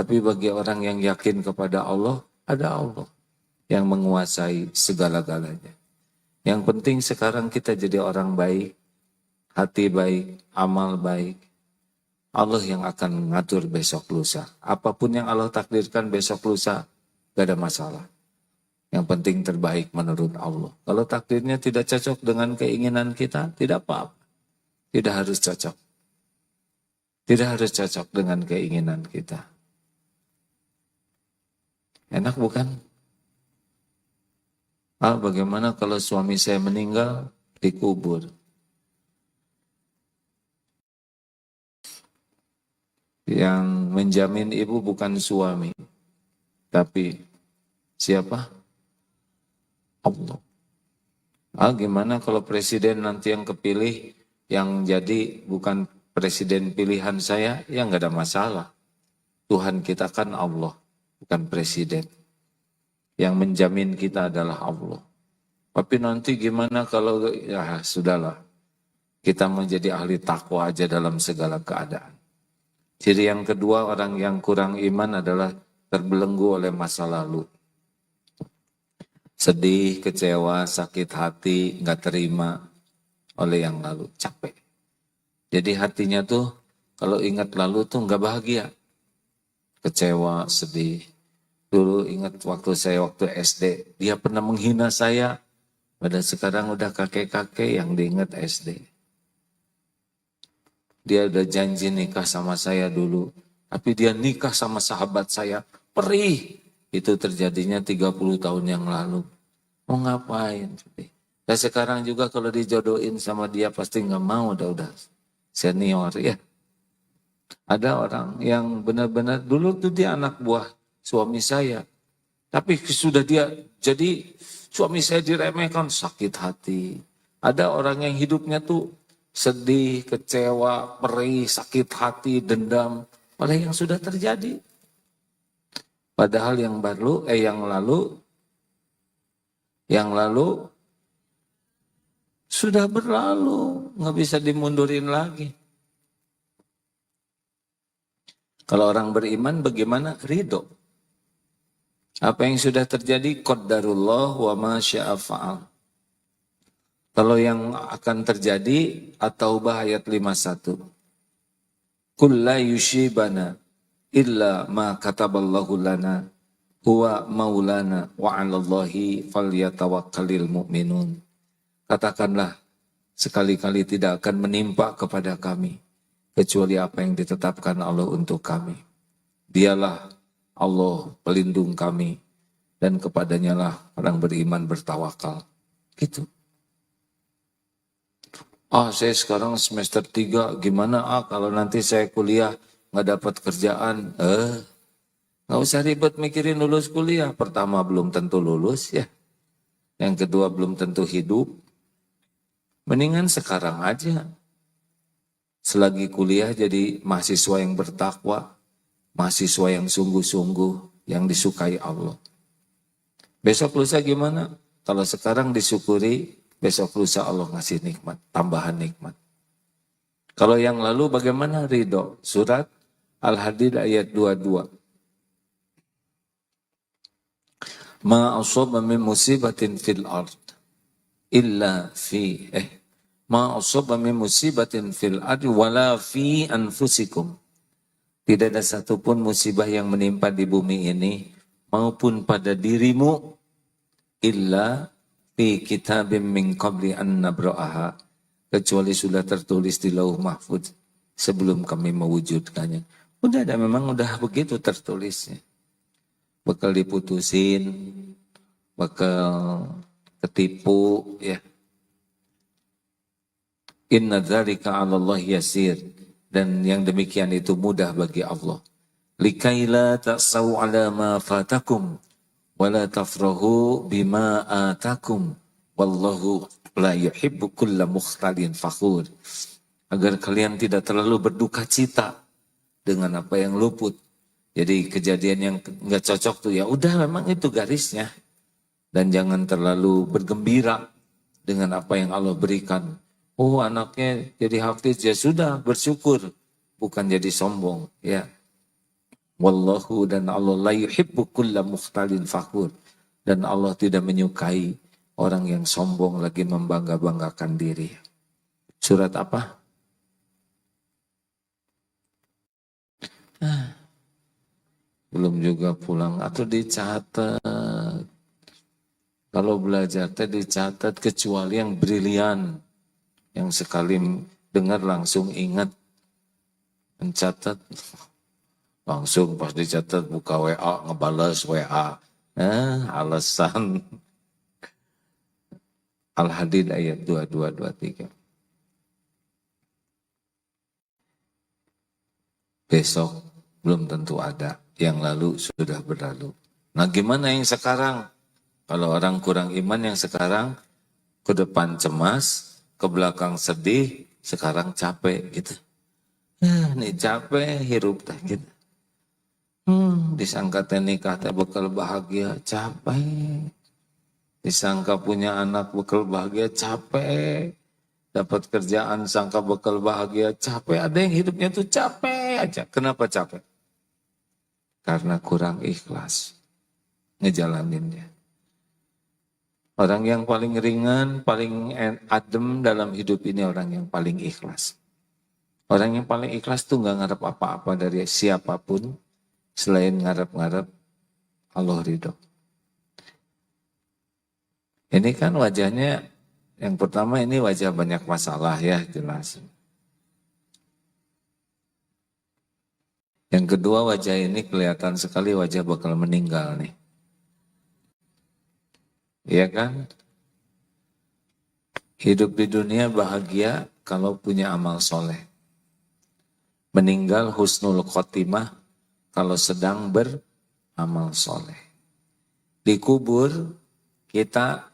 Tapi bagi orang yang yakin kepada Allah, ada Allah yang menguasai segala-galanya. Yang penting sekarang kita jadi orang baik, hati baik, amal baik. Allah yang akan mengatur besok lusa. Apapun yang Allah takdirkan besok lusa, gak ada masalah. Yang penting terbaik menurut Allah. Kalau takdirnya tidak cocok dengan keinginan kita, tidak apa-apa. Tidak harus cocok. Tidak harus cocok dengan keinginan kita. Enak bukan? Bagaimana kalau suami saya meninggal, dikubur? Yang menjamin ibu bukan suami, tapi siapa? Allah. Gimana kalau presiden nanti yang kepilih, yang jadi bukan presiden pilihan saya, ya nggak ada masalah. Tuhan kita kan Allah, bukan presiden. Yang menjamin kita adalah Allah. Tapi nanti gimana kalau, ya sudahlah. Kita menjadi ahli takwa aja dalam segala keadaan. Ciri yang kedua, orang yang kurang iman adalah terbelenggu oleh masa lalu. Sedih, kecewa, sakit hati, nggak terima oleh yang lalu, capek. Jadi hatinya tuh kalau ingat lalu tuh nggak bahagia. Kecewa, sedih. Dulu ingat waktu SD, dia pernah menghina saya. Padahal sekarang udah kakek-kakek yang diingat SD. Dia udah janji nikah sama saya dulu. Tapi dia nikah sama sahabat saya. Perih. Itu terjadinya 30 tahun yang lalu. Mau ngapain? Dan sekarang juga kalau dijodohin sama dia pasti nggak mau. Udah senior ya. Ada orang yang benar-benar dulu tuh dia anak buah suami saya. Tapi sudah dia jadi suami saya diremehkan, sakit hati. Ada orang yang hidupnya tuh sedih, kecewa, perih, sakit hati, dendam oleh yang sudah terjadi. Padahal yang lalu sudah berlalu, nggak bisa dimundurin lagi. Kalau orang beriman bagaimana? Ridho. Apa yang sudah terjadi, qaddarullah wa ma syaa fa'al. Kalau yang akan terjadi, At-Taubah ayat 51. Qul la yushibana illa ma kataballahu lana huwa maulana wa 'alallahi falyatawakkalul mu'minun. Katakanlah, sekali-kali tidak akan menimpa kepada kami kecuali apa yang ditetapkan Allah untuk kami. Dialah Allah pelindung kami dan kepadanya lah orang beriman bertawakal. Gitu. Saya sekarang semester 3, gimana kalau nanti saya kuliah nggak dapat kerjaan? Nggak usah ribet mikirin lulus kuliah. Pertama belum tentu lulus ya. Yang kedua belum tentu hidup. Mendingan sekarang aja. Selagi kuliah jadi mahasiswa yang bertakwa, mahasiswa yang sungguh-sungguh, yang disukai Allah. Besok lusa gimana? Kalau sekarang disyukuri, besok lusa Allah ngasih nikmat, tambahan nikmat. Kalau yang lalu bagaimana? Ridho. Surat Al-Hadid ayat 22. Ma asaba min musibatin fil ard illa fi ma asaba min musibatin fil ard wala fi anfusikum. Tidak ada satupun musibah yang menimpa di bumi ini maupun pada dirimu illa fi kitabim min qabli an nabra'aha, kecuali sudah tertulis di Lauh Mahfuz sebelum kami mewujudkannya. Memang udah begitu tertulisnya. Bakal diputusin, bakal ketipu ya. Inna dzalika 'ala Allah yasir, dan yang demikian itu mudah bagi Allah. Likaila ta'sau 'ala ma fatakum wa la tafrahu bima atakum wallahu la yuhibbu kulla mukhtalin fakhur. Agar kalian tidak terlalu berduka cita dengan apa yang luput. Jadi kejadian yang nggak cocok tuh ya udah memang itu garisnya. Dan jangan terlalu bergembira dengan apa yang Allah berikan. Oh anaknya jadi hafiz, ya sudah bersyukur. Bukan jadi sombong ya. Wallahu, dan Allah la yuhibbu kulla mukhtalin fakhur, dan Allah tidak menyukai orang yang sombong lagi membangga-banggakan diri. Surat apa? Belum juga pulang atau dicatat. Kalau belajar dicatat, kecuali yang brilian, yang sekali dengar langsung ingat, mencatat langsung pas dicatat buka WA ngebales WA. Alasan. Al-Hadid ayat 22-23. Besok belum tentu ada, yang lalu sudah berlalu. Nah gimana yang sekarang? Kalau orang kurang iman yang sekarang ke depan cemas, ke belakang sedih, sekarang capek gitu. Nih capek hirup teh gitu. Disangka teh nikah teh bekal bahagia, capek. Disangka punya anak bekal bahagia, capek. Dapat kerjaan sangka bekal bahagia, capek. Ada yang hidupnya tuh capek aja. Kenapa capek? Karena kurang ikhlas ngejalaninnya. Orang yang paling ringan, paling adem dalam hidup ini orang yang paling ikhlas. Orang yang paling ikhlas tuh gak ngarep apa-apa dari siapapun selain ngarep-ngarep Allah ridho. Ini kan wajahnya, yang pertama ini wajah banyak masalah ya, jelas. Yang kedua wajah ini kelihatan sekali wajah bakal meninggal nih. Iya kan? Hidup di dunia bahagia kalau punya amal soleh. Meninggal husnul khotimah kalau sedang beramal soleh. Di kubur kita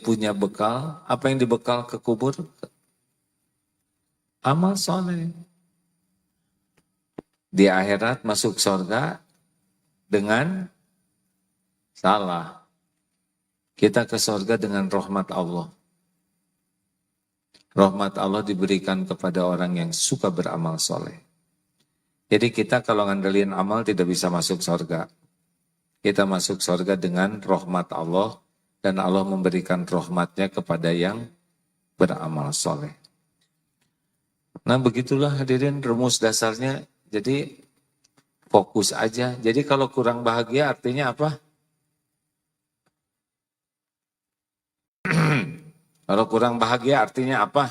punya bekal. Apa yang dibekal ke kubur? Amal soleh. Di akhirat masuk surga dengan salah. Kita ke surga dengan rahmat Allah. Rahmat Allah diberikan kepada orang yang suka beramal soleh. Jadi kita kalau ngandelin amal tidak bisa masuk surga. Kita masuk surga dengan rahmat Allah, dan Allah memberikan rahmatnya kepada yang beramal soleh. Nah begitulah hadirin rumus dasarnya. Jadi fokus aja. Jadi kalau kurang bahagia artinya apa? Kalau kurang bahagia artinya apa?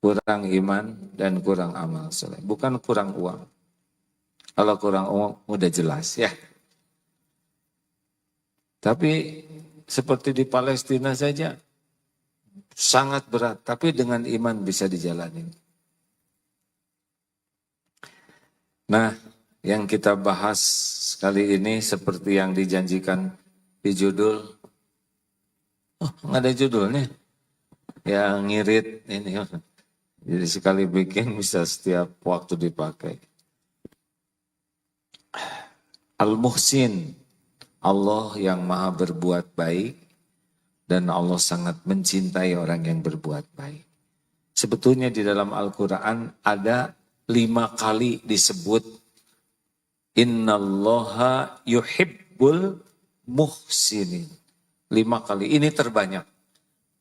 Kurang iman dan kurang amal soleh. Bukan kurang uang. Kalau kurang uang udah jelas ya. Tapi seperti di Palestina saja sangat berat. Tapi dengan iman bisa dijalani. Nah, yang kita bahas kali ini seperti yang dijanjikan di judul. Oh, nggak ada judulnya. Yang ngirit ini. Jadi sekali bikin bisa setiap waktu dipakai. Al-Muhsin, Allah yang maha berbuat baik, dan Allah sangat mencintai orang yang berbuat baik. Sebetulnya di dalam Al-Quran ada 5 kali disebut Innallaha yuhibbul muhsinin. 5 kali, ini terbanyak.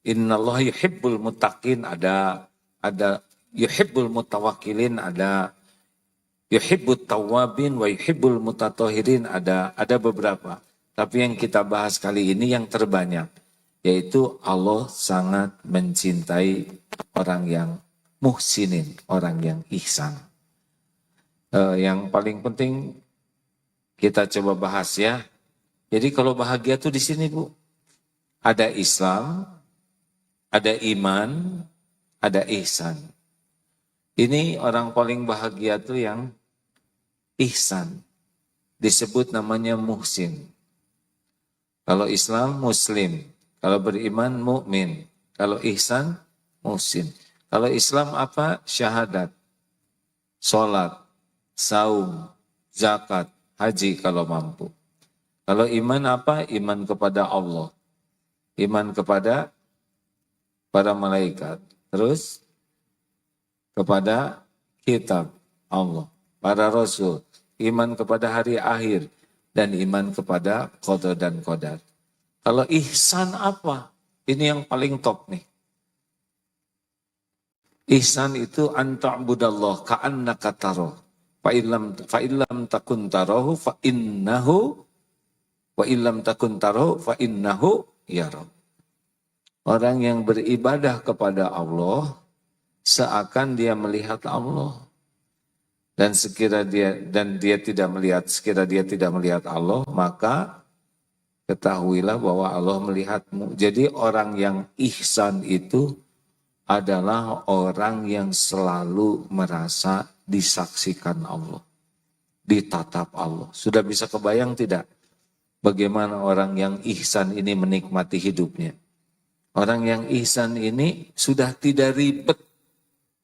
Innallaha yuhibbul muttaqin ada yuhibbul mutawakkilin, ada yuhibbut tawwabin wa yuhibbul mutatohirin, ada beberapa. Tapi yang kita bahas kali ini yang terbanyak, yaitu Allah sangat mencintai orang yang muhsinin, orang yang ihsan. Yang paling penting kita coba bahas ya. Jadi kalau bahagia tuh di sini Bu, ada Islam, ada iman, ada ihsan. Ini orang paling bahagia tuh yang ihsan. Disebut namanya muhsin. Kalau Islam muslim, kalau beriman mukmin, kalau ihsan muhsin. Kalau Islam apa? Syahadat, sholat, saum, zakat, haji kalau mampu. Kalau iman apa? Iman kepada Allah. Iman kepada para malaikat. Terus kepada kitab Allah. para rasul, iman kepada hari akhir, dan iman kepada qada dan qadar. Kalau ihsan apa? Ini yang paling top nih. Ihsan itu anta'budallah ka'annaka tarahu. Fa illam takun tarahu fa innahu wa illam takun tarahu fa innahu yara. Orang yang beribadah kepada Allah seakan dia melihat Allah. Dan sekira dia tidak melihat Allah, maka ketahuilah bahwa Allah melihatmu. Jadi orang yang ihsan itu adalah orang yang selalu merasa disaksikan Allah, ditatap Allah. Sudah bisa kebayang tidak bagaimana orang yang ihsan ini menikmati hidupnya? Orang yang ihsan ini sudah tidak ribet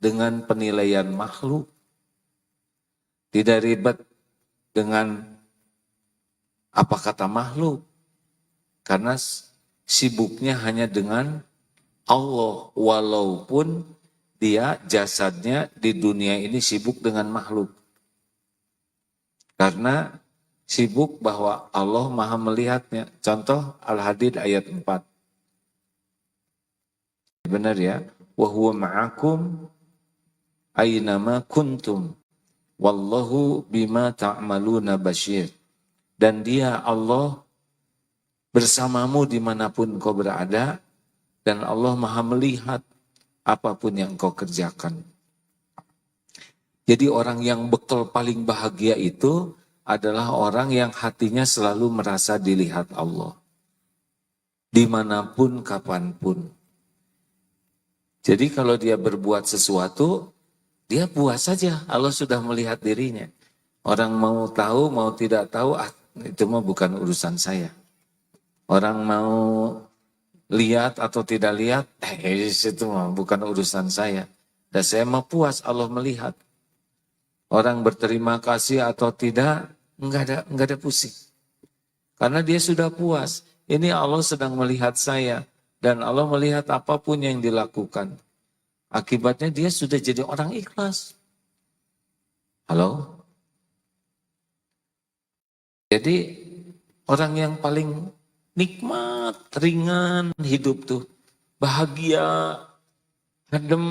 dengan penilaian makhluk, tidak ribet dengan apa kata makhluk, karena sibuknya hanya dengan Allah, walaupun dia jasadnya di dunia ini sibuk dengan makhluk. Karena sibuk bahwa Allah maha melihatnya. Contoh Al-Hadid ayat 4. Benar ya? Wa huwa ma'akum aynama kuntum wallahu bima ta'maluna basyir. Dan dia Allah bersamamu dimanapun kau berada, dan Allah maha melihat apapun yang kau kerjakan. Jadi orang yang bekal paling bahagia itu adalah orang yang hatinya selalu merasa dilihat Allah. Dimanapun, kapanpun. Jadi kalau dia berbuat sesuatu, dia puas saja. Allah sudah melihat dirinya. Orang mau tahu, mau tidak tahu, itu mah bukan urusan saya. Orang mau lihat atau tidak lihat, itu mah bukan urusan saya. Dan saya mah puas Allah melihat. Orang berterima kasih atau tidak, enggak ada pusing. Karena dia sudah puas. Ini Allah sedang melihat saya. Dan Allah melihat apapun yang dilakukan. Akibatnya dia sudah jadi orang ikhlas. Halo? Jadi orang yang paling nikmat, ringan hidup tuh. Bahagia, adem,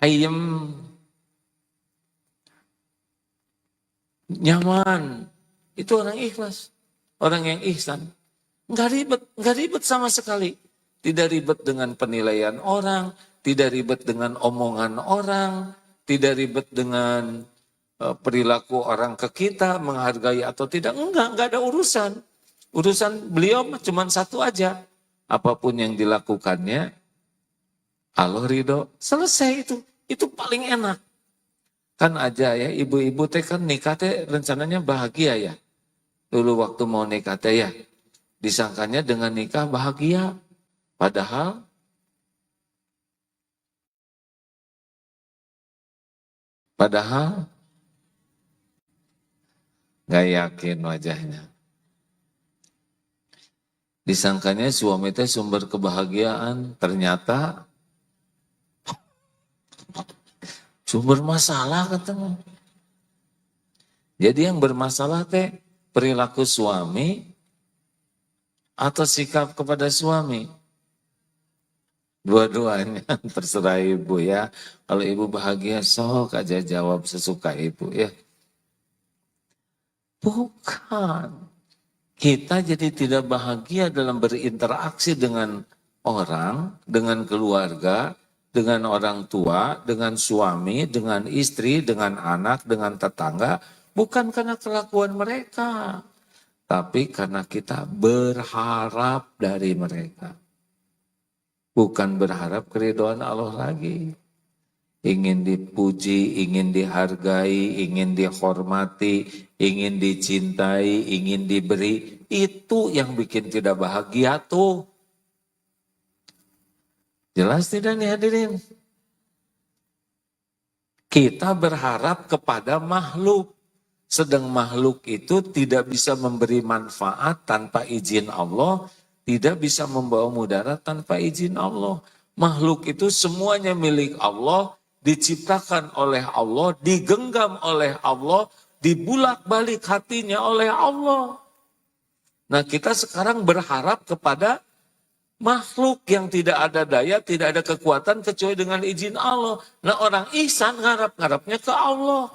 ayem, nyaman. Itu orang ikhlas. Orang yang ihsan. Enggak ribet sama sekali. Tidak ribet dengan penilaian orang, tidak ribet dengan omongan orang, tidak ribet dengan perilaku orang ke kita, menghargai atau tidak. Enggak ada urusan. Urusan beliau cuma satu aja. Apapun yang dilakukannya, Allah ridho. Selesai itu. Itu paling enak. Kan aja ya, ibu-ibu teh kan nikah teh rencananya bahagia ya. Dulu waktu mau nikah teh ya, disangkanya dengan nikah bahagia. Padahal gak yakin wajahnya. Disangkanya suami teh sumber kebahagiaan, ternyata sumber masalah katanya. Jadi yang bermasalah teh perilaku suami atau sikap kepada suami. Dua-duanya terserah ibu ya. Kalau ibu bahagia sok aja jawab sesuka ibu ya. Bukan. Kita jadi tidak bahagia dalam berinteraksi dengan orang, dengan keluarga, dengan orang tua, dengan suami, dengan istri, dengan anak, dengan tetangga. Bukan karena kelakuan mereka, tapi karena kita berharap dari mereka. Bukan berharap keridhaan Allah lagi. Ingin dipuji, ingin dihargai, ingin dihormati, ingin dicintai, ingin diberi. Itu yang bikin tidak bahagia tuh. Jelas tidak nih hadirin? Kita berharap kepada makhluk. Sedang makhluk itu tidak bisa memberi manfaat tanpa izin Allah. Tidak bisa membawa mudarat tanpa izin Allah. Makhluk itu semuanya milik Allah. diciptakan oleh Allah, digenggam oleh Allah, dibulak-balik hatinya oleh Allah. Nah, kita sekarang berharap kepada makhluk yang tidak ada daya, tidak ada kekuatan kecuali dengan izin Allah. Nah, orang ihsan ngarap-ngarapnya ke Allah.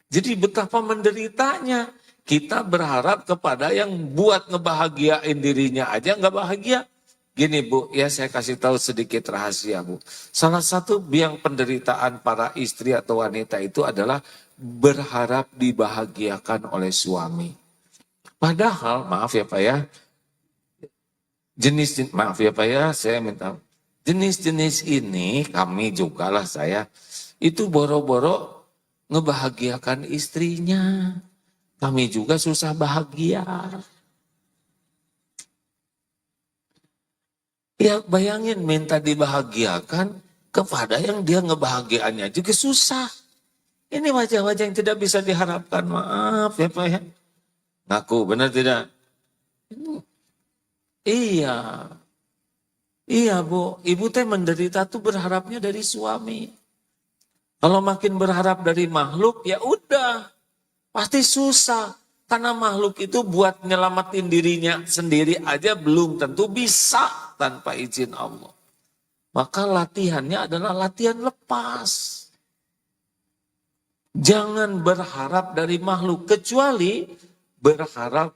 Jadi betapa menderitanya. Kita berharap kepada yang buat ngebahagiain dirinya aja nggak bahagia. Gini Bu, ya saya kasih tahu sedikit rahasia Bu. Salah satu biang penderitaan para istri atau wanita itu adalah berharap dibahagiakan oleh suami. Padahal, maaf ya Pak ya, maaf ya Pak ya, saya minta jenis-jenis ini kami juga lah saya itu boro-boro ngebahagiakan istrinya. Kami juga susah bahagia. Ya bayangin minta dibahagiakan kepada yang dia ngebahagiaannya juga susah. Ini wajah-wajah yang tidak bisa diharapkan. Maaf ya Pak ya. Ngaku benar tidak? Iya. Iya Bu, ibu teh menderita tuh berharapnya dari suami. Kalau makin berharap dari makhluk ya udah. Pasti susah. Karena makhluk itu buat nyelamatin dirinya sendiri aja belum tentu bisa tanpa izin Allah. Maka latihannya adalah latihan lepas. Jangan berharap dari makhluk. Kecuali berharap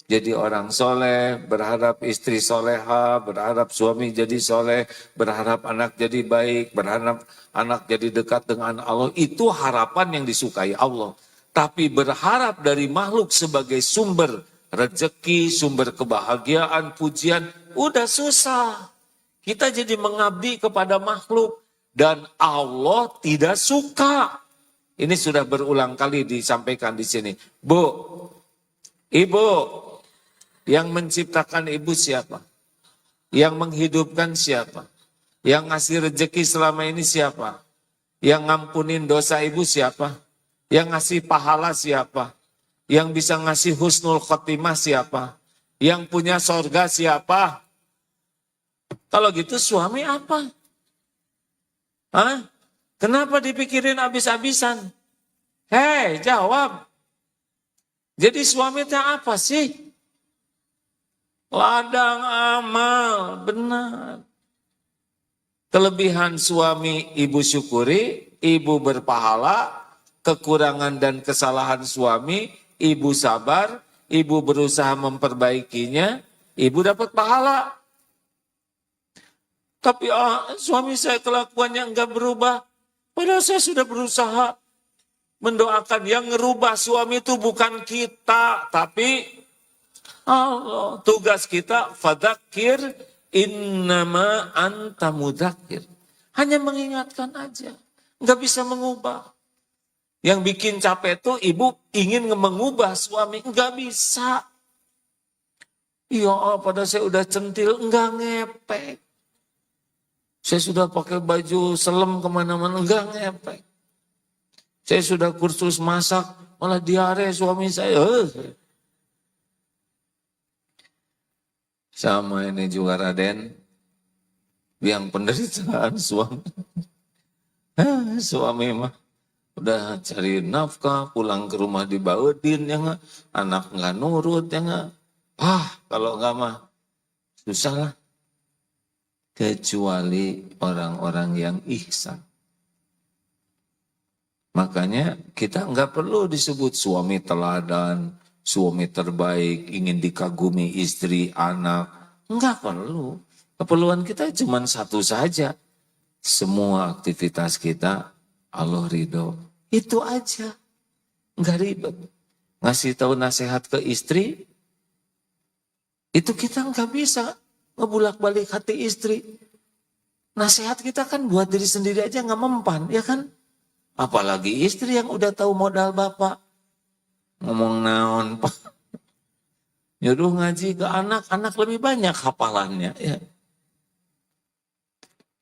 jadi orang soleh, berharap istri soleha, berharap suami jadi soleh, berharap anak jadi baik, berharap anak jadi dekat dengan Allah. Itu harapan yang disukai Allah. Tapi berharap dari makhluk sebagai sumber rezeki, sumber kebahagiaan, pujian, udah susah. Kita jadi mengabdi kepada makhluk dan Allah tidak suka. Ini sudah berulang kali disampaikan di sini. Bu, Ibu, yang menciptakan ibu siapa? Yang menghidupkan siapa? Yang ngasih rezeki selama ini siapa? Yang ngampunin dosa ibu siapa? Yang ngasih pahala siapa? Yang bisa ngasih husnul khotimah siapa? Yang punya sorga siapa? Kalau gitu suami apa? Hah? Kenapa dipikirin habis-habisan? Hei, jawab. Jadi suami itu apa sih? Ladang amal, benar. Kelebihan suami ibu syukuri, ibu berpahala. Kekurangan dan kesalahan suami, ibu sabar, ibu berusaha memperbaikinya, ibu dapat pahala. Tapi suami saya kelakuannya enggak berubah. Padahal saya sudah berusaha mendoakan yang ngerubah suami itu bukan kita, tapi Allah. Tugas kita fadzakir innama anta mudzakir. Hanya mengingatkan aja, enggak bisa mengubah. Yang bikin capek itu ibu ingin mengubah suami, enggak bisa. Ya pada saya udah centil, enggak ngepek. Saya sudah pakai baju selem kemana-mana, enggak ngepek. Saya sudah kursus masak, malah diare suami saya. Sama ini juga Raden, yang penderitaan suami. Suami mah udah cari nafkah, pulang ke rumah dibaudin, ya nggak? Anak nggak nurut, ya nggak? Kalau nggak mah susah lah. Kecuali orang-orang yang ihsan. Makanya kita nggak perlu disebut suami teladan, suami terbaik, ingin dikagumi istri, anak. Nggak perlu. Keperluan kita cuma satu saja. Semua aktivitas kita Allah ridho. Itu aja. Enggak ribet. Ngasih tahu nasihat ke istri, itu kita enggak bisa ngebulak-balik hati istri. Nasihat kita kan buat diri sendiri aja enggak mempan, ya kan? Apalagi istri yang udah tahu modal bapak. Ngomong naon, Pak. Nyuruh ngaji ke anak lebih banyak hafalannya. Ya.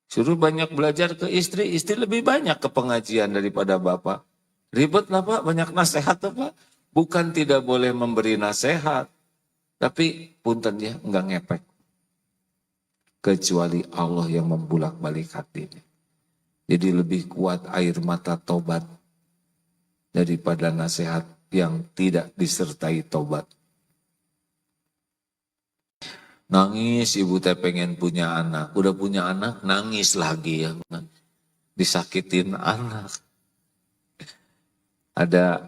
Suruh banyak belajar ke istri lebih banyak ke pengajian daripada bapak. Ribet lah Pak, banyak nasihat tuh Pak. Bukan tidak boleh memberi nasihat, tapi punten ya enggak ngepek. Kecuali Allah yang membulak balik hatinya. Jadi lebih kuat air mata tobat daripada nasihat yang tidak disertai tobat. Nangis ibu teh pengen punya anak, udah punya anak nangis lagi ya, disakitin anak. Ada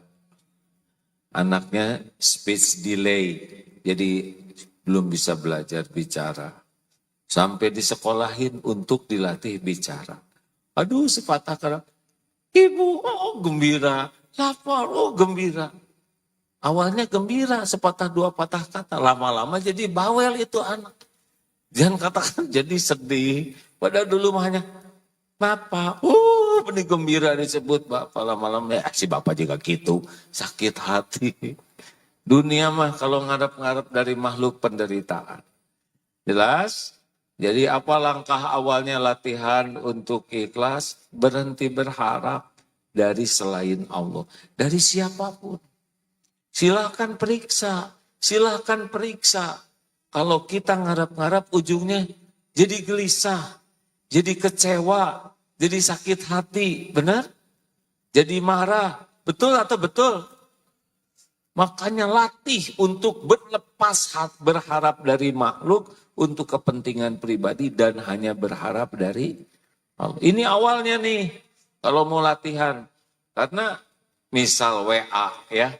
anaknya speech delay, jadi belum bisa belajar bicara. Sampai disekolahin untuk dilatih bicara. Aduh sepatah kata, ibu oh gembira, lapar oh gembira. Awalnya gembira, sepatah dua patah kata, lama-lama jadi bawel itu anak. Jangan katakan jadi sedih, padahal dulu hanya Bapak, ini gembira disebut Bapak, lama-lama ya si Bapak juga gitu, sakit hati. Dunia mah kalau ngarep-ngarep dari makhluk penderitaan. Jelas? Jadi apa langkah awalnya latihan untuk ikhlas? Berhenti berharap dari selain Allah. Dari siapapun. Silahkan periksa. Silahkan periksa. Kalau kita ngarap-ngarap ujungnya jadi gelisah. Jadi kecewa. Jadi sakit hati. Benar? Jadi marah. Betul atau betul? Makanya latih untuk berharap dari makhluk untuk kepentingan pribadi dan hanya berharap dari Allah. Ini awalnya nih kalau mau latihan. Karena misal WA ya,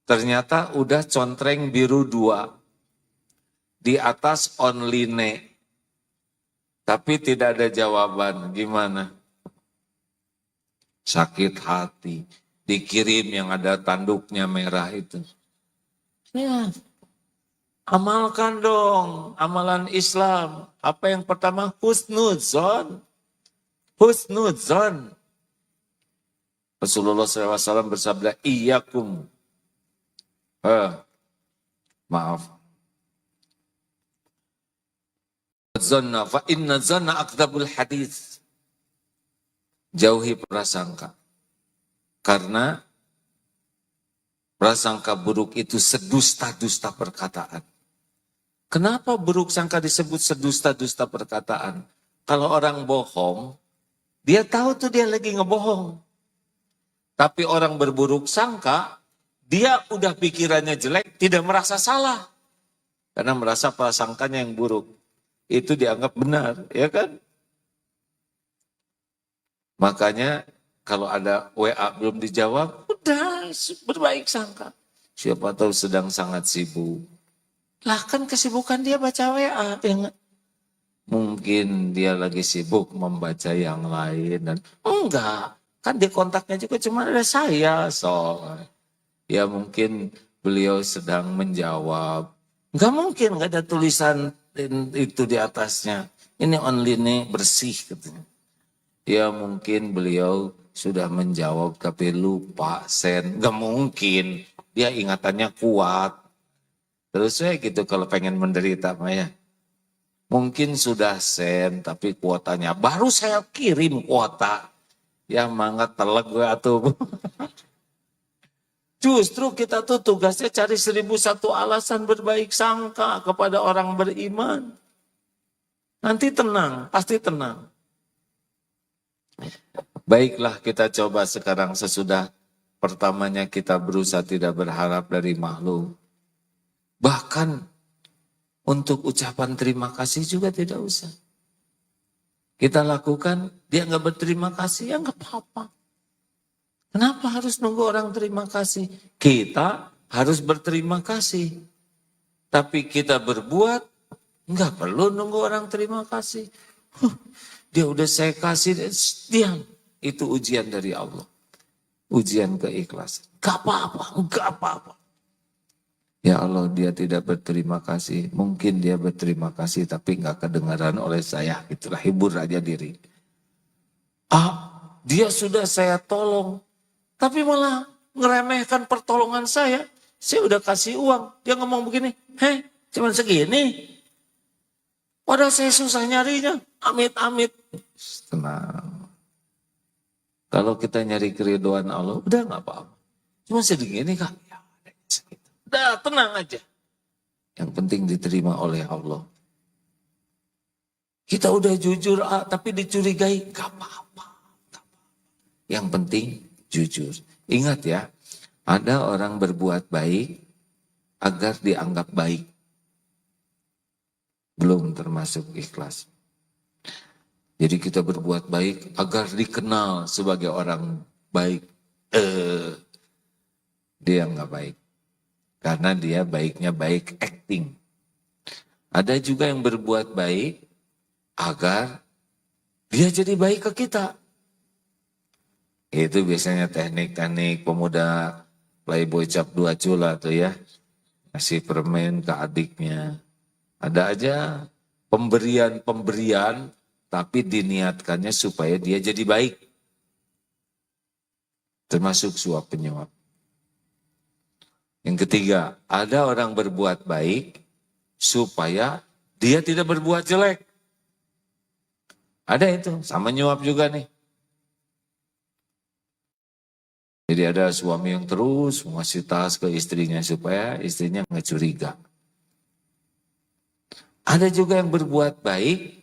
ternyata udah contreng biru 2 di atas online, tapi tidak ada jawaban. Gimana? Sakit hati. Dikirim yang ada tanduknya merah itu. Ya. Amalkan dong, amalan Islam. Apa yang pertama? Husnudzon. Husnudzon. Rasulullah SAW bersabda, Iyakum. Maaf. Zanna fa inna zanna akdzabul hadis. Jauhi prasangka. Karena prasangka buruk itu sedusta-dusta perkataan. Kenapa buruk sangka disebut sedusta-dusta perkataan? Kalau orang bohong, dia tahu tuh dia lagi ngebohong. Tapi orang berburuk sangka, dia udah pikirannya jelek, tidak merasa salah. Karena merasa prasangkanya yang buruk. Itu dianggap benar, ya kan? Makanya kalau ada WA belum dijawab, udah berbaik sangka. Siapa tahu sedang sangat sibuk. Lah kan kesibukan dia baca WA. Ya, mungkin dia lagi sibuk membaca yang lain. Dan enggak, kan di kontaknya juga cuma ada saya. Ya mungkin beliau sedang menjawab. Enggak mungkin, enggak ada tulisan itu di atasnya. Ini online nih bersih katanya. Ya mungkin beliau sudah menjawab tapi lupa send. Enggak mungkin, dia ingatannya kuat. Terus saya gitu kalau pengen menderita Maya. Mungkin sudah send tapi kuotanya baru saya kirim kuota. Ya mangga telek gue atuh. Justru kita tuh tugasnya cari 1001 alasan berbaik sangka kepada orang beriman. Nanti tenang, pasti tenang. Baiklah kita coba sekarang sesudah pertamanya kita berusaha tidak berharap dari makhluk. Bahkan untuk ucapan terima kasih juga tidak usah. Kita lakukan, dia nggak berterima kasih, ya nggak apa-apa. Kenapa harus nunggu orang terima kasih? Kita harus berterima kasih. Tapi kita berbuat, nggak perlu nunggu orang terima kasih. Dia udah saya kasih, diam. Itu ujian dari Allah. Ujian keikhlasan. Gak apa-apa, gak apa-apa. Ya Allah, dia tidak berterima kasih. Mungkin dia berterima kasih tapi nggak kedengaran oleh saya. Itulah, hibur aja diri. Dia sudah saya tolong. Tapi malah ngeremehkan pertolongan saya. Saya udah kasih uang. Dia ngomong begini, cuman segini. Padahal saya susah nyarinya. Amit-amit. Tenang. Kalau kita nyari keriduan Allah, udah nggak apa-apa. Cuma segini Kak. Udah tenang aja. Yang penting diterima oleh Allah. Kita udah jujur, tapi dicurigai, gak apa-apa. Yang penting jujur. Ingat ya, ada orang berbuat baik agar dianggap baik. Belum termasuk ikhlas. Jadi kita berbuat baik agar dikenal sebagai orang baik. Dia nggak baik. Karena dia baiknya baik acting. Ada juga yang berbuat baik agar dia jadi baik ke kita. Itu biasanya teknik-teknik pemuda playboy cap 2 cula tuh ya. Kasih permen ke adiknya. Ada aja pemberian-pemberian tapi diniatkannya supaya dia jadi baik. Termasuk suap penyuap. Yang ketiga, ada orang berbuat baik supaya dia tidak berbuat jelek. Ada itu, sama nyuap juga nih. Jadi ada suami yang terus ngasih tas ke istrinya supaya istrinya nggak curiga. Ada juga yang berbuat baik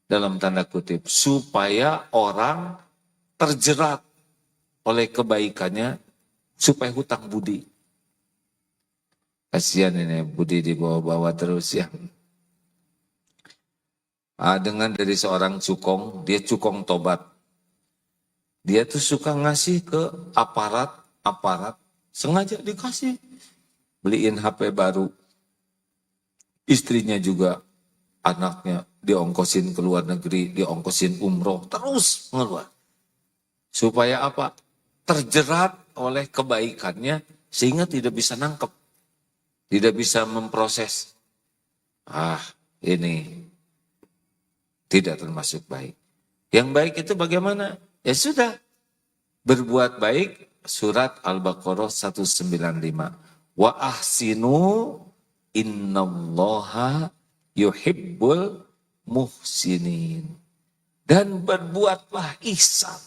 dalam tanda kutip supaya orang terjerat oleh kebaikannya supaya hutang budi. Kasihan ini budi dibawa-bawa terus ya. Dengan dari seorang cukong, dia cukong tobat. Dia tuh suka ngasih ke aparat, sengaja dikasih. Beliin HP baru. Istrinya juga, anaknya diongkosin ke luar negeri, diongkosin umroh, terus ngeluar. Supaya apa? Terjerat oleh kebaikannya sehingga tidak bisa nangkep. Tidak bisa memproses. Ini tidak termasuk baik. Yang baik itu bagaimana? Ya sudah, berbuat baik, surat Al-Baqarah 195. Wa ahsinu innallaha yuhibbul muhsinin. Dan berbuatlah ihsan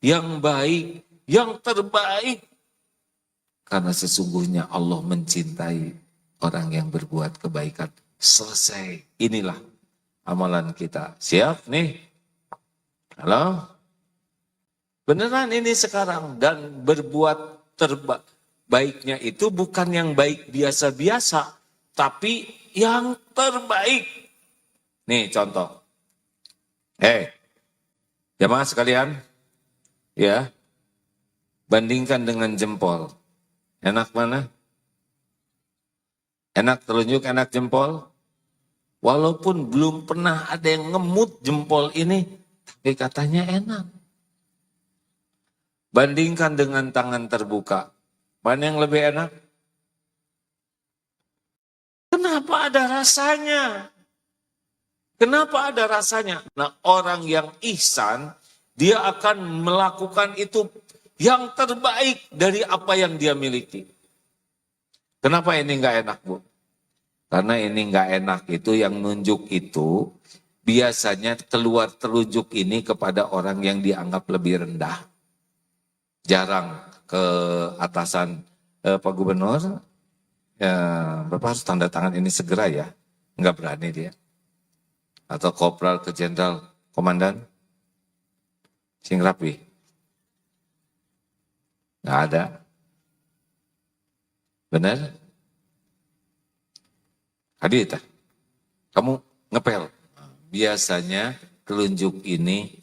yang baik, yang terbaik. Karena sesungguhnya Allah mencintai orang yang berbuat kebaikan. Selesai, inilah amalan kita. Siap nih? Halo? Beneran ini sekarang. Dan berbuat terbaiknya itu bukan yang baik biasa-biasa. Tapi yang terbaik. Nih contoh. Jamaah sekalian. Ya. Bandingkan dengan jempol. Enak mana? Enak telunjuk, enak jempol? Walaupun belum pernah ada yang ngemut jempol ini. Tapi katanya enak. Bandingkan dengan tangan terbuka. Mana yang lebih enak? Kenapa ada rasanya? Kenapa ada rasanya? Nah, orang yang ihsan, dia akan melakukan itu yang terbaik dari apa yang dia miliki. Kenapa ini enggak enak, Bu? Karena ini enggak enak itu, yang nunjuk itu, biasanya keluar telunjuk ini kepada orang yang dianggap lebih rendah. Jarang ke atasan Pak Gubernur, ya, Bapak harus tanda tangan ini segera ya, enggak berani dia. Atau kopral ke jenderal, komandan, sing rapi. Enggak ada. Benar? Hadita, kamu ngepel. Biasanya telunjuk ini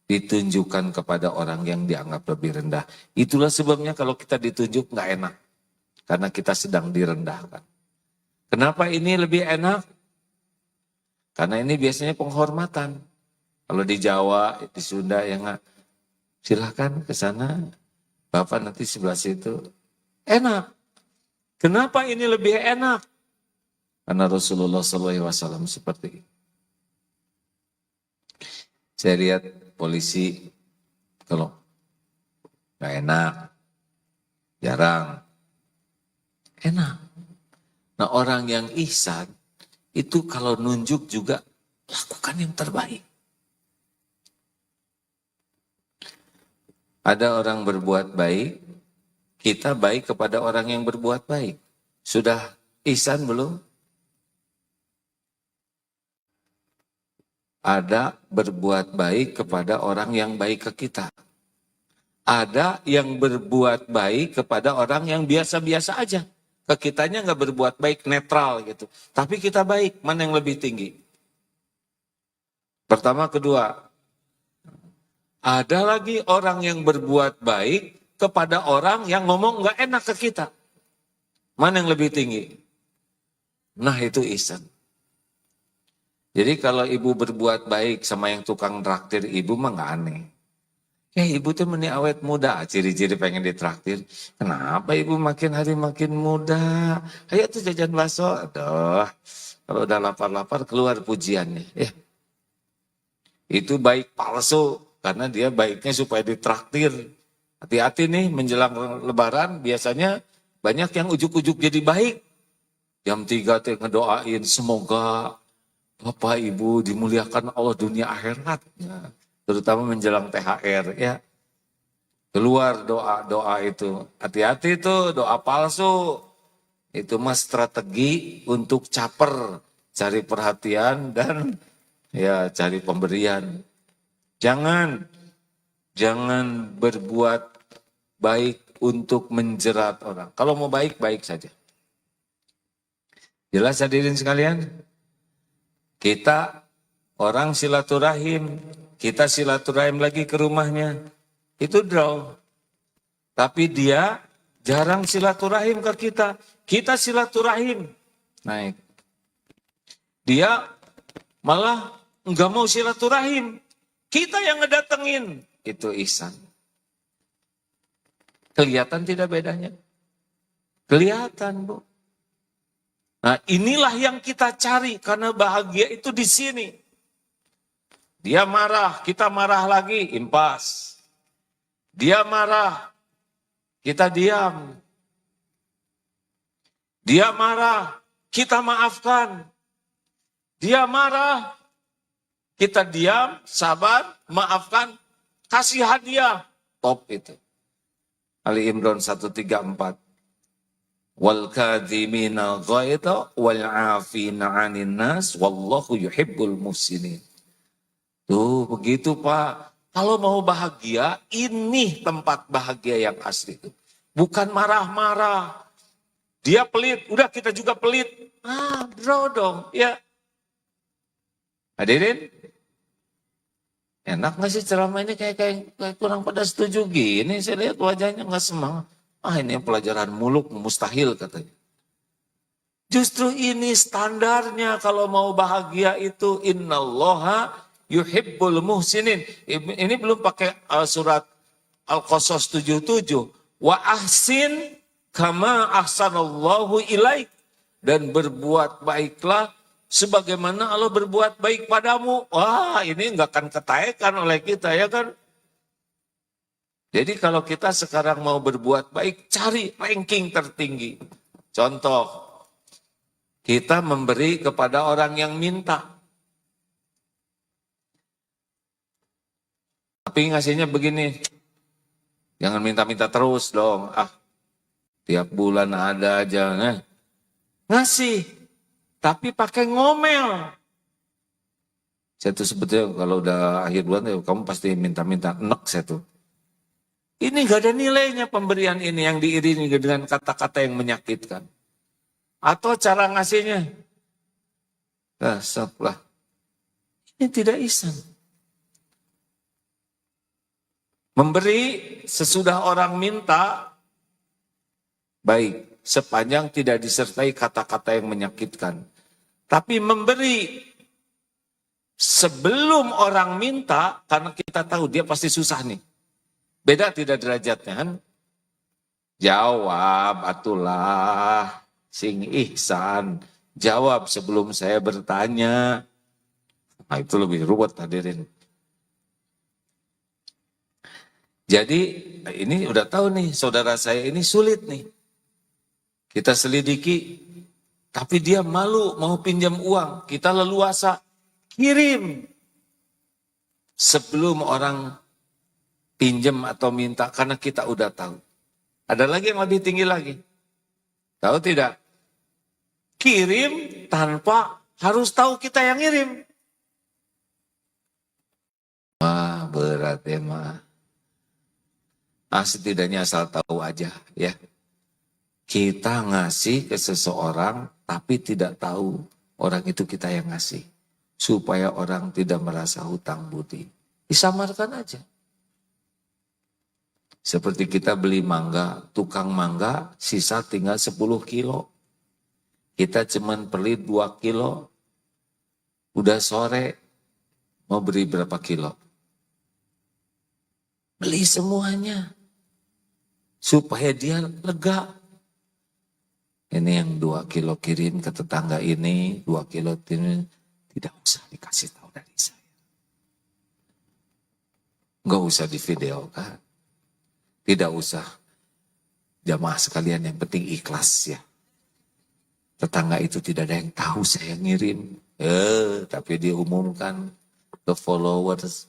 ditunjukkan kepada orang yang dianggap lebih rendah. Itulah sebabnya kalau kita ditunjuk nggak enak. Karena kita sedang direndahkan. Kenapa ini lebih enak? Karena ini biasanya penghormatan. Kalau di Jawa, di Sunda ya nggak, silahkan ke sana. Bapak nanti sebelah situ. Enak. Kenapa ini lebih enak? Karena Rasulullah SAW seperti itu. Saya lihat polisi kalau nggak enak, jarang, enak. Nah, orang yang ihsan itu kalau nunjuk juga lakukan yang terbaik. Ada orang berbuat baik, kita baik kepada orang yang berbuat baik. Sudah ihsan belum? ada berbuat baik kepada orang yang baik ke kita. Ada yang berbuat baik kepada orang yang biasa-biasa aja. Ke kitanya nggak berbuat baik, netral gitu. Tapi kita baik, mana yang lebih tinggi? Pertama, kedua. Ada lagi orang yang berbuat baik kepada orang yang ngomong nggak enak ke kita. Mana yang lebih tinggi? Nah itu ihsan. Jadi kalau ibu berbuat baik sama yang tukang traktir ibu mah nggak aneh. Ya ibu tuh meni awet muda, ciri-ciri pengen ditraktir. Kenapa ibu makin hari makin muda? Ayo tuh jajan bakso. Aduh, kalau udah lapar-lapar keluar pujiannya. Ya, itu baik palsu karena dia baiknya supaya ditraktir. Hati-hati nih menjelang lebaran biasanya banyak yang ujuk-ujuk jadi baik. Jam 3 tuh ngedoain semoga Bapak Ibu dimuliakan Allah dunia akhirat. Ya, terutama menjelang THR ya. Keluar doa-doa itu. Hati-hati itu doa palsu. Itu mah strategi untuk caper, cari perhatian dan ya cari pemberian. Jangan berbuat baik untuk menjerat orang. Kalau mau baik, baik saja. Jelas hadirin sekalian? Kita orang silaturahim, kita silaturahim lagi ke rumahnya, itu draw. Tapi dia jarang silaturahim ke kita silaturahim, naik. Dia malah nggak mau silaturahim, kita yang ngedatengin, itu ihsan. Kelihatan tidak bedanya? Kelihatan, Bu. Nah inilah yang kita cari karena bahagia itu di sini. Dia marah, kita marah lagi, impas. Dia marah, kita diam. Dia marah, kita maafkan. Dia marah, kita diam, sabar, maafkan, kasih hadiah. Top itu. Ali Imran 134. Wal kadhimina ghaidha wal 'afina 'anil nas wallahu yuhibbul muhsinin. Tuh begitu Pak. Kalau mau bahagia, ini tempat bahagia yang asli itu. Bukan marah-marah. Dia pelit, udah kita juga pelit. Draw dong, ya. Hadirin, enak gak sih ceramah ini kayak kurang pada setuju gini. Saya lihat wajahnya gak semangat. Ini pelajaran muluk mustahil katanya. Justru ini standarnya kalau mau bahagia itu innallaha yuhibbul muhsinin. Ini belum pakai surat Al-Qasas 77. Wa ahsin kama ahsanallahu ilaik. Dan berbuat baiklah sebagaimana Allah berbuat baik padamu. Wah ini nggak akan ketaekan oleh kita ya kan. Jadi kalau kita sekarang mau berbuat baik, cari ranking tertinggi. Contoh, kita memberi kepada orang yang minta. Tapi ngasihnya begini, jangan minta-minta terus dong. Tiap bulan ada aja. Ngasih, tapi pakai ngomel. Saya tuh sebetulnya kalau udah akhir bulan, kamu pasti minta-minta. Enek saya tuh. Ini gak ada nilainya pemberian ini yang diiringi dengan kata-kata yang menyakitkan. Atau cara ngasihnya. Dasarlah. Ini tidak ihsan. Memberi sesudah orang minta, baik. Sepanjang tidak disertai kata-kata yang menyakitkan. Tapi memberi sebelum orang minta, karena kita tahu dia pasti susah nih. Beda tidak derajatnya kan? Jawab atulah sing ihsan. Jawab sebelum saya bertanya. Nah itu lebih ruwet hadirin. Jadi ini udah tahu nih saudara saya ini sulit nih. Kita selidiki. Tapi dia malu mau pinjam uang. Kita leluasa kirim. Sebelum orang pinjam atau minta karena kita udah tahu. Ada lagi yang lebih tinggi lagi. Tahu tidak? Kirim tanpa harus tahu kita yang ngirim. berat emang. Setidaknya asal tahu aja ya. Kita ngasih ke seseorang tapi tidak tahu orang itu kita yang ngasih. Supaya orang tidak merasa hutang budi. Disamarkan aja. Seperti kita beli mangga, tukang mangga sisa tinggal 10 kilo. Kita cuman pelit 2 kilo. Udah sore mau beri berapa kilo? Beli semuanya. Supaya dia lega. Ini yang 2 kilo kirim ke tetangga ini, 2 kilo ini. Tidak usah dikasih tahu dari saya. Enggak usah di video kan. Tidak usah. Jamaah sekalian yang penting ikhlas ya. Tetangga itu tidak ada yang tahu saya ngirim. Tapi diumumkan ke followers.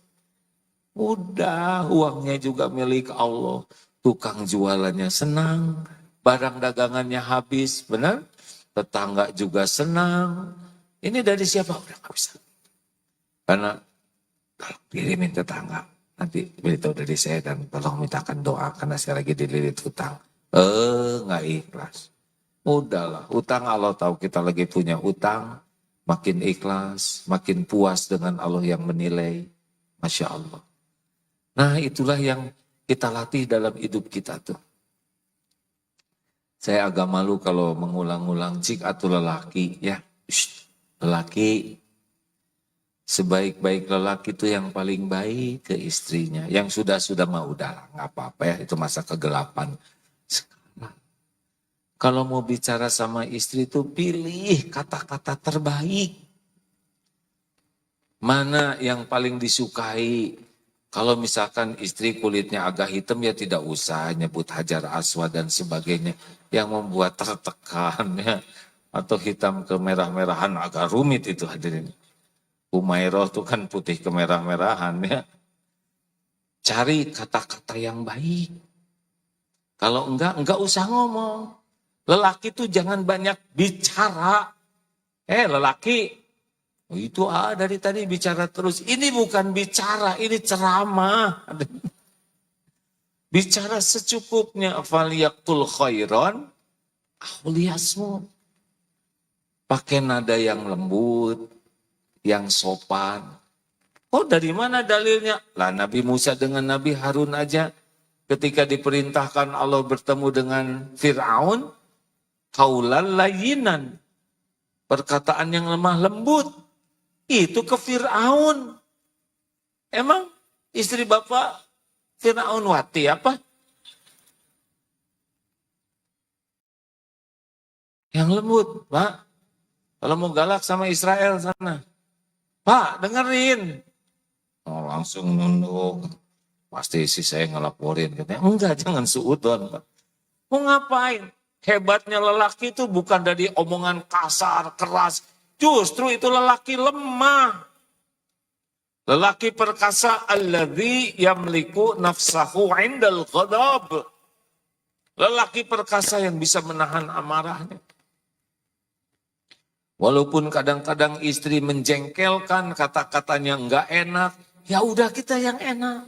Udah, uangnya juga milik Allah. Tukang jualannya senang. Barang dagangannya habis, benar? Tetangga juga senang. Ini dari siapa? Udah gak bisa. Karena kalau kirimin tetangga. Nanti beritahu dari saya dan tolong mintakan doa karena saya lagi dililit hutang. Nggak ikhlas. Udahlah, hutang Allah tahu kita lagi punya hutang. Makin ikhlas, makin puas dengan Allah yang menilai. Masya Allah. Nah itulah yang kita latih dalam hidup kita tuh. Saya agak malu kalau mengulang-ulang cik atau lelaki ya. Lelaki. Sebaik-baik lelaki itu yang paling baik ke istrinya. Yang sudah mah udahlah, nggak apa-apa ya, itu masa kegelapan. Sekarang, kalau mau bicara sama istri itu pilih kata-kata terbaik. Mana yang paling disukai? Kalau misalkan istri kulitnya agak hitam ya tidak usah nyebut Hajar Aswad dan sebagainya. Yang membuat tertekan ya. Atau hitam kemerah-merahan agak rumit itu hadirin. Umairah itu kan putih kemerah-merahan ya. Cari kata-kata yang baik. Kalau enggak usah ngomong. Lelaki itu jangan banyak bicara. Lelaki. Itu dari tadi bicara terus. Ini bukan bicara, ini ceramah. Bicara secukupnya. Faliyaktul khairan. Ahliyasmu. Pakai nada yang lembut. Yang sopan. Oh dari mana dalilnya? Lah Nabi Musa dengan Nabi Harun aja ketika diperintahkan Allah bertemu dengan Fir'aun, qaulan layyinan, perkataan yang lemah lembut, itu ke Fir'aun. Emang istri bapak Fir'aun wati apa? Yang lembut, Pak. Kalau mau galak sama Israel sana. Pak, dengerin. Oh, langsung nunduk. Pasti isi saya ngelaporin. Katanya, enggak, jangan suudon. Pak. Mau ngapain? Hebatnya lelaki itu bukan dari omongan kasar, keras. Justru itu lelaki lemah. Lelaki perkasa alladzi yamliku nafsahu indal ghadab. Lelaki perkasa yang bisa menahan amarahnya. Walaupun kadang-kadang istri menjengkelkan, kata-katanya enggak enak, ya udah kita yang enak.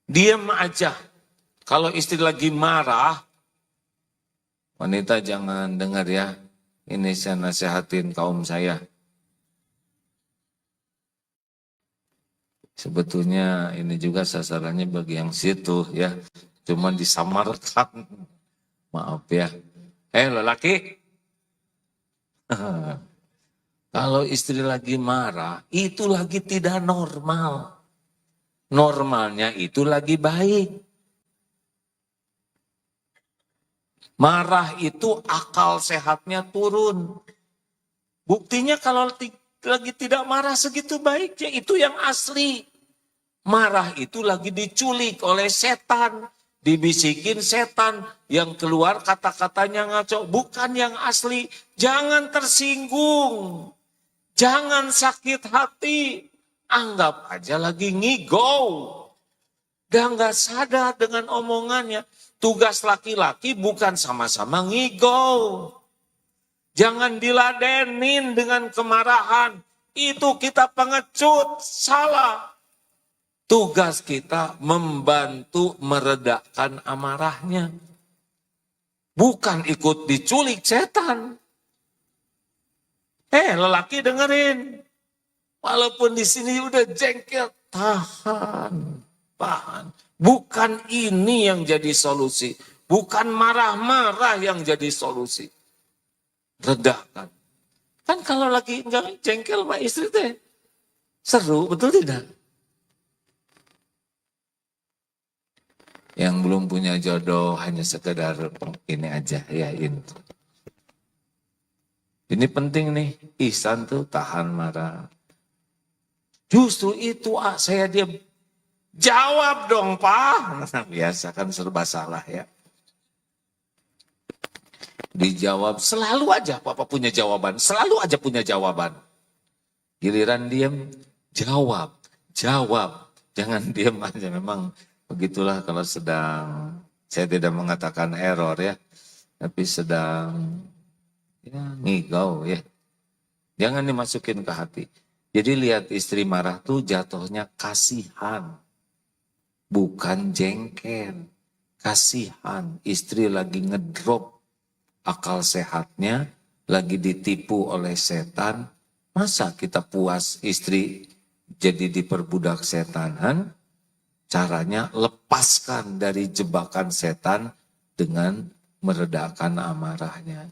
Diam aja. Kalau istri lagi marah, wanita jangan dengar ya. Ini saya nasihatin kaum saya. Sebetulnya ini juga sasarannya bagi yang situ ya. Cuman disamarkan. Maaf ya. Lelaki. Kalau istri lagi marah, itu lagi tidak normal. Normalnya itu lagi baik. Marah itu akal sehatnya turun. Buktinya kalau lagi tidak marah segitu baiknya, itu yang asli. Marah itu lagi diculik oleh setan. Dibisikin setan, yang keluar kata-katanya ngaco, bukan yang asli. Jangan tersinggung, jangan sakit hati, anggap aja lagi ngigau. Dan gak sadar dengan omongannya. Tugas laki-laki bukan sama-sama ngigau. Jangan diladenin dengan kemarahan, itu kita pengecut, salah. Tugas kita membantu meredakan amarahnya. Bukan ikut diculik setan. Lelaki dengerin. Walaupun di sini udah jengkel, tahan. Bukan ini yang jadi solusi. Bukan marah-marah yang jadi solusi. Redakan. Kan kalau lagi enggak jengkel sama istri teh, seru, betul tidak? Yang belum punya jodoh hanya sekedar ini aja ya intro. Ini penting nih, ihsan tuh tahan marah. Justru itu saya dia jawab dong Pak. Biasa kan serba salah ya. Dijawab selalu aja Papa punya jawaban, selalu aja punya jawaban. Giliran diam, jawab. Jangan diam aja, memang begitulah kalau sedang, saya tidak mengatakan error ya, tapi sedang ya, ngigau ya. Jangan dimasukin ke hati. Jadi lihat istri marah tuh jatuhnya kasihan. Bukan jengkel. Kasihan. Istri lagi ngedrop akal sehatnya, lagi ditipu oleh setan. Masa kita puas istri jadi diperbudak setanan? Caranya lepaskan dari jebakan setan dengan meredakan amarahnya.